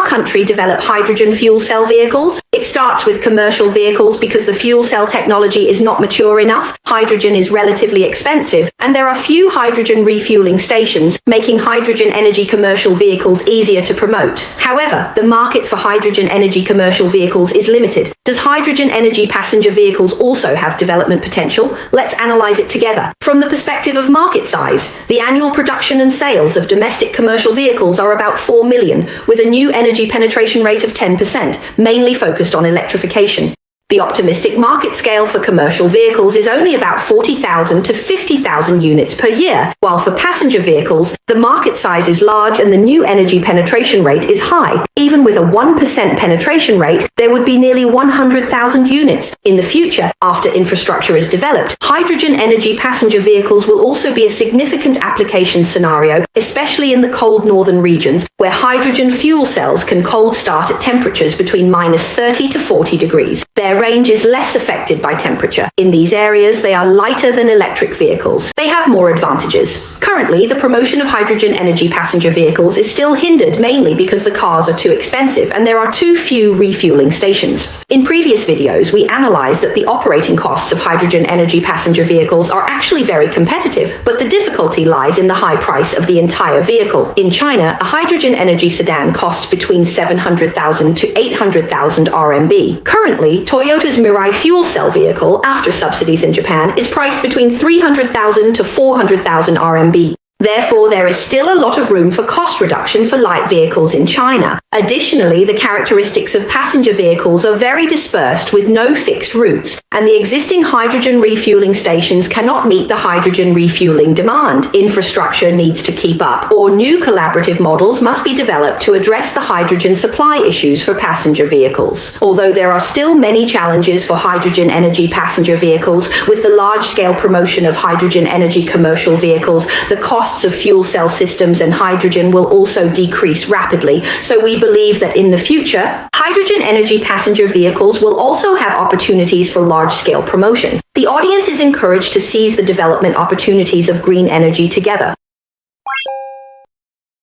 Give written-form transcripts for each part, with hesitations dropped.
our country develop hydrogen fuel cell vehicles? It starts with commercial vehicles because the fuel cell technology is not mature enough, hydrogen is relatively expensive, and there are few hydrogen refueling stations, making hydrogen energy commercial vehicles easier to promote. However, the market for hydrogen energy commercial vehicles is limited. Does hydrogen energy passenger vehicles also have development potential? Let's analyze it together. From the perspective of market size, the annual production and sales of domestic commercial vehicles are about 4 million, with a new energy penetration rate of 10%, mainly focused on electrification. The optimistic market scale for commercial vehicles is only about 40,000 to 50,000 units per year, while for passenger vehicles, the market size is large and the new energy penetration rate is high. Even with a 1% penetration rate, there would be nearly 100,000 units. In the future, after infrastructure is developed, hydrogen energy passenger vehicles will also be a significant application scenario, especially in the cold northern regions, where hydrogen fuel cells can cold start at temperatures between -30 to 40 degrees. Their range is less affected by temperature. In these areas, they are lighter than electric vehicles. They have more advantages. Currently, the promotion of hydrogen energy passenger vehicles is still hindered mainly because the cars are too expensive and there are too few refueling stations. In previous videos, we analyzed that the operating costs of hydrogen energy passenger vehicles are actually very competitive, but the difficulty lies in the high price of the entire vehicle. In China, a hydrogen energy sedan costs between 700,000 to 800,000 RMB. Currently, Toyota's Mirai fuel cell vehicle, after subsidies in Japan, is priced between 300,000 to 400,000 RMB. Therefore, there is still a lot of room for cost reduction for light vehicles in China. Additionally, the characteristics of passenger vehicles are very dispersed with no fixed routes, and the existing hydrogen refueling stations cannot meet the hydrogen refueling demand. Infrastructure needs to keep up, or new collaborative models must be developed to address the hydrogen supply issues for passenger vehicles. Although there are still many challenges for hydrogen energy passenger vehicles, with the large-scale promotion of hydrogen energy commercial vehicles, the costs of fuel cell systems and hydrogen will also decrease rapidly, so we believe that in the future, hydrogen energy passenger vehicles will also have opportunities for large-scale promotion. The audience is encouraged to seize the development opportunities of green energy together.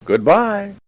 Goodbye.